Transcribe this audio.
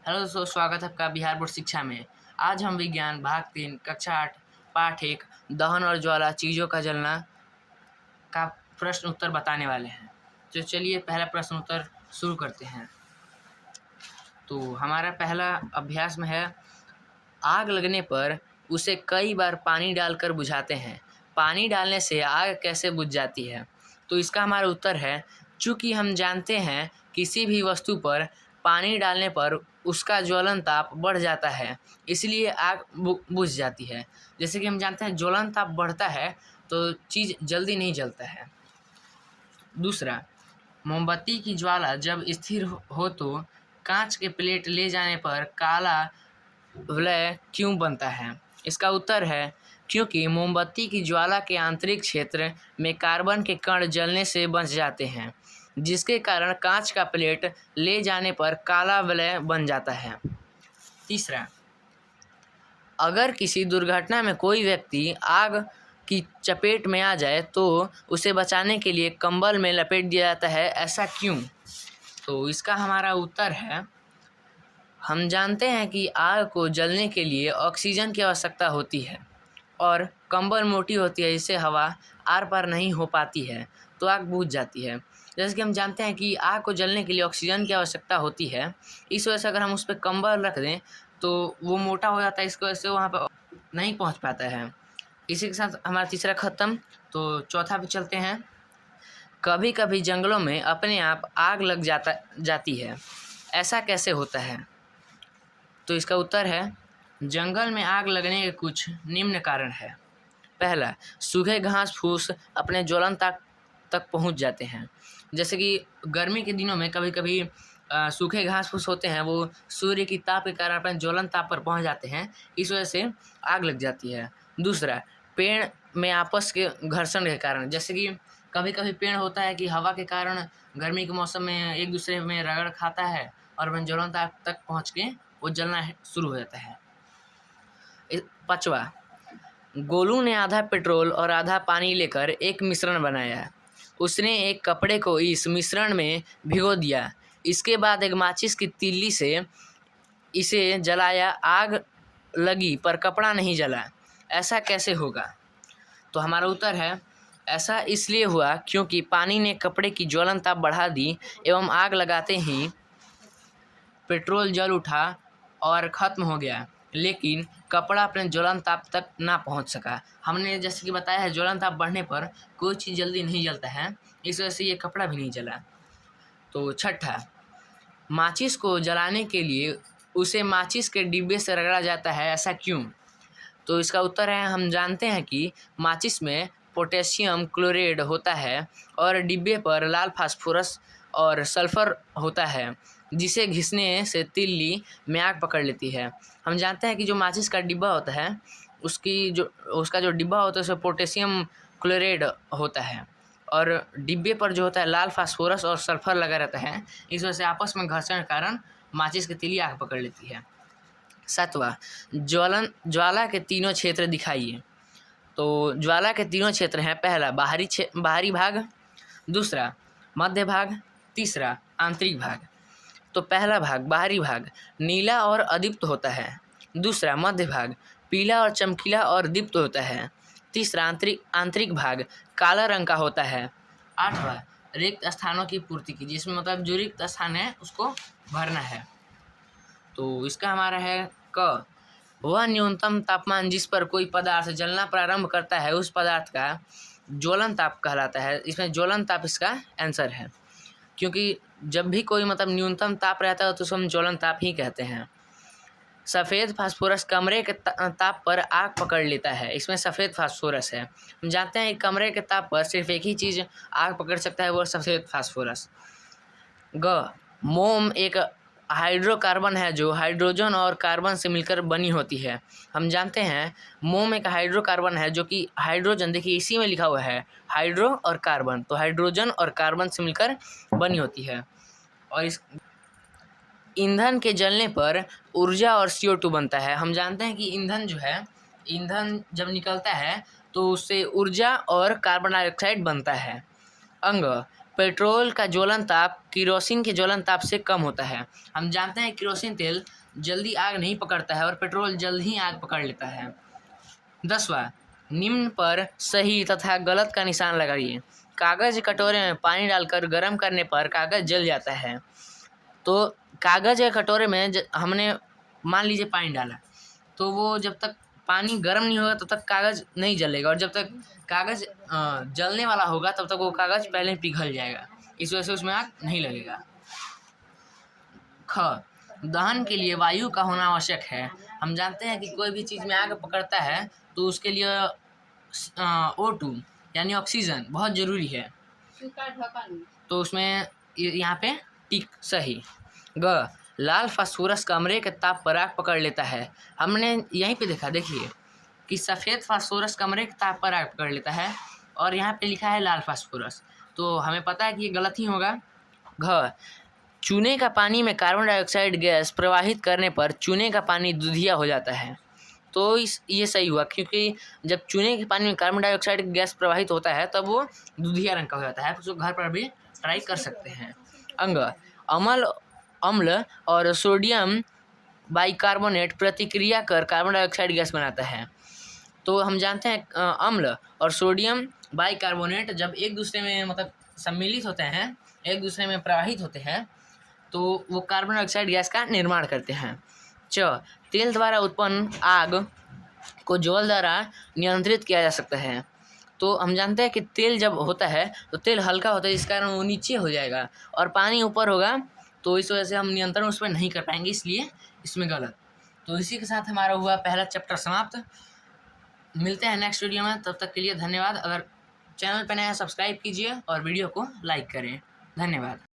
Hello दोस्तों, स्वागत है आपका बिहार बोर्ड शिक्षा में। आज हम विज्ञान भाग 3 कक्षा 8 पाठ 1 दहन और ज्वाला चीज़ों का जलना का प्रश्न उत्तर बताने वाले हैं। तो चलिए पहला प्रश्न उत्तर शुरू करते हैं। तो हमारा पहला अभ्यास में है, आग लगने पर उसे कई बार पानी डालकर बुझाते हैं। पानी डालने से आग कैसे बुझ जाती है? तो इसका हमारा उत्तर है, चूँकि हम जानते हैं किसी भी वस्तु पर पानी डालने पर उसका ज्वलन ताप बढ़ जाता है, इसलिए आग बुझ जाती है। जैसे कि हम जानते हैं ज्वलन ताप बढ़ता है तो चीज़ जल्दी नहीं जलता है। दूसरा, मोमबत्ती की ज्वाला जब स्थिर हो तो कांच के प्लेट ले जाने पर काला वलय क्यों बनता है? इसका उत्तर है, क्योंकि मोमबत्ती की ज्वाला के आंतरिक क्षेत्र में कार्बन के कण जलने से बच जाते हैं, जिसके कारण कांच का प्लेट ले जाने पर काला वलय बन जाता है। तीसरा, अगर किसी दुर्घटना में कोई व्यक्ति आग की चपेट में आ जाए तो उसे बचाने के लिए कंबल में लपेट दिया जाता है, ऐसा क्यों? तो इसका हमारा उत्तर है, हम जानते हैं कि आग को जलने के लिए ऑक्सीजन की आवश्यकता होती है और कंबल मोटी होती है, जिससे हवा आर पार नहीं हो पाती है तो आग बुझ जाती है। जैसे कि हम जानते हैं कि आग को जलने के लिए ऑक्सीजन की आवश्यकता होती है, इस वजह से अगर हम उस पर कंबल रख दें तो वो मोटा हो जाता है, इसकी वजह से वहाँ पर नहीं पहुँच पाता है। इसी के साथ हमारा तीसरा ख़त्म। तो चौथा पे चलते हैं। कभी कभी जंगलों में अपने आप आग लग जाती है, ऐसा कैसे होता है? तो इसका उत्तर है, जंगल में आग लगने के कुछ निम्न कारण है। पहला, सूखे घास फूस अपने ज्वलन तक पहुंच जाते हैं। जैसे कि गर्मी के दिनों में कभी कभी सूखे घास फूस होते हैं, वो सूर्य की ताप के कारण अपने ज्वलन ताप पर पहुंच जाते हैं, इस वजह से आग लग जाती है। दूसरा, पेड़ में आपस के घर्षण के कारण, जैसे कि कभी कभी पेड़ होता है कि हवा के कारण गर्मी के मौसम में एक दूसरे में रगड़ खाता है और अपने ज्वलन ताप तक पहुँच के वो जलना शुरू हो जाता है। पाँचवा, गोलू ने आधा पेट्रोल और आधा पानी लेकर एक मिश्रण बनाया। उसने एक कपड़े को इस मिश्रण में भिगो दिया। इसके बाद एक माचिस की तीली से इसे जलाया। आग लगी पर कपड़ा नहीं जला, ऐसा कैसे होगा? तो हमारा उत्तर है, ऐसा इसलिए हुआ क्योंकि पानी ने कपड़े की ज्वलन ताप बढ़ा दी एवं आग लगाते ही पेट्रोल जल उठा और ख़त्म हो गया, लेकिन कपड़ा अपने ज्वलन ताप तक ना पहुंच सका। हमने जैसे कि बताया है, ज्वलन ताप बढ़ने पर कोई चीज़ जल्दी नहीं जलता है, इस वजह से ये कपड़ा भी नहीं जला। तो छठा, माचिस को जलाने के लिए उसे माचिस के डिब्बे से रगड़ा जाता है, ऐसा क्यों? तो इसका उत्तर है, हम जानते हैं कि माचिस में पोटेशियम क्लोराइड होता है और डिब्बे पर लाल फास्फोरस और सल्फर होता है, जिसे घिसने से तिल्ली में आग पकड़ लेती है। हम जानते हैं कि जो माचिस का डिब्बा होता है, उसका जो डिब्बा होता है उसमें पोटेशियम क्लोराइड होता है और डिब्बे पर जो होता है लाल फास्फोरस और सल्फर लगा रहता है, इस वजह से आपस में घर्षण के कारण माचिस की तीली आग पकड़ लेती है। सातवां, ज्वाला के तीनों क्षेत्र दिखाइए। तो ज्वाला के तीनों क्षेत्र हैं, पहला बाहरी भाग, दूसरा मध्य भाग, तीसरा आंतरिक भाग। तो पहला भाग बाहरी भाग नीला और अदीप्त होता है। दूसरा मध्य भाग पीला और चमकीला और दीप्त होता है। तीसरा आंतरिक भाग काला रंग का होता है। आठवां, रिक्त स्थानों की पूर्ति की, जिसमें मतलब जो रिक्त स्थान है उसको भरना है। तो इसका हमारा है क, वह न्यूनतम तापमान जिस पर कोई पदार्थ जलना प्रारंभ करता है उस पदार्थ का ज्वलन ताप कहलाता है। इसमें ज्वलन ताप इसका आंसर है, क्योंकि जब भी कोई मतलब न्यूनतम ताप रहता है तो उसको हम ज्वलन ताप ही कहते हैं। सफ़ेद फास्फोरस कमरे के ताप पर आग पकड़ लेता है, इसमें सफ़ेद फास्फोरस है। हम जानते हैं कि कमरे के ताप पर सिर्फ एक ही चीज़ आग पकड़ सकता है, वो सफ़ेद फास्फोरस। ग, मोम एक हाइड्रोकार्बन है जो हाइड्रोजन और कार्बन से मिलकर बनी होती है। हम जानते हैं मोम एक हाइड्रोकार्बन है जो कि हाइड्रोजन, देखिए इसी में लिखा हुआ है हाइड्रो और कार्बन, तो हाइड्रोजन और कार्बन से मिलकर बनी होती है। और इस ईंधन के जलने पर ऊर्जा और CO2 बनता है। हम जानते हैं कि ईंधन जो है, ईंधन जब निकलता है तो उससे ऊर्जा और कार्बन डाइऑक्साइड बनता है। अंग, पेट्रोल का ज्वलन ताप केरोसिन के ज्वलन ताप से कम होता है। हम जानते हैं केरोसिन तेल जल्दी आग नहीं पकड़ता है और पेट्रोल जल्द ही आग पकड़ लेता है। 10वां, निम्न पर सही तथा गलत का निशान लगाइए। कागज कटोरे में पानी डालकर गर्म करने पर कागज जल जाता है। तो कागज के कटोरे में हमने मान लीजिए पानी डाला, तो वो जब तक पानी गर्म नहीं होगा तब तक कागज नहीं जलेगा, और जब तक कागज जलने वाला होगा तब तक वो कागज पहले पिघल जाएगा, इस वजह से उसमें आग नहीं लगेगा। ख, दहन के लिए वायु का होना आवश्यक है। हम जानते हैं कि कोई भी चीज़ में आग पकड़ता है तो उसके लिए O2 यानी ऑक्सीजन बहुत ज़रूरी है। तो उसमें यहाँ पे टिक सही। ग, लाल फास्फोरस कमरे के ताप पर आग पकड़ लेता है। हमने यहीं पे देखा, देखिए कि सफ़ेद फास्फोरस कमरे के ताप पर आग पकड़ लेता है और यहाँ पे लिखा है लाल फास्फोरस, तो हमें पता है कि ये गलत ही होगा। घ, चूने का पानी में कार्बन डाइऑक्साइड गैस प्रवाहित करने पर चूने का पानी दूधिया हो जाता है। तो ये सही हुआ, क्योंकि जब चूने के पानी में कार्बन डाइऑक्साइड गैस प्रवाहित होता है तब वो दूधिया रंग का हो जाता है। तो घर पर भी ट्राई कर सकते हैं। अंग, अम्ल और सोडियम बाइकार्बोनेट प्रतिक्रिया कर कार्बन डाइऑक्साइड गैस बनाता है। तो हम जानते हैं अम्ल और सोडियम बाइकार्बोनेट जब एक दूसरे में मतलब सम्मिलित होते हैं, एक दूसरे में प्रवाहित होते हैं, तो वो कार्बन डाइऑक्साइड गैस का निर्माण करते हैं। च, तेल द्वारा उत्पन्न आग को जल द्वारा नियंत्रित किया जा सकता है। तो हम जानते हैं कि तेल जब होता है तो तेल हल्का होता है, जिस कारण वो नीचे हो जाएगा और पानी ऊपर होगा, तो इस वजह से हम नियंत्रण उस पर नहीं कर पाएंगे, इसलिए इसमें गलत। तो इसी के साथ हमारा हुआ पहला चैप्टर समाप्त। मिलते हैं नेक्स्ट वीडियो में, तब तक के लिए धन्यवाद। अगर चैनल पर नया सब्सक्राइब कीजिए और वीडियो को लाइक करें। धन्यवाद।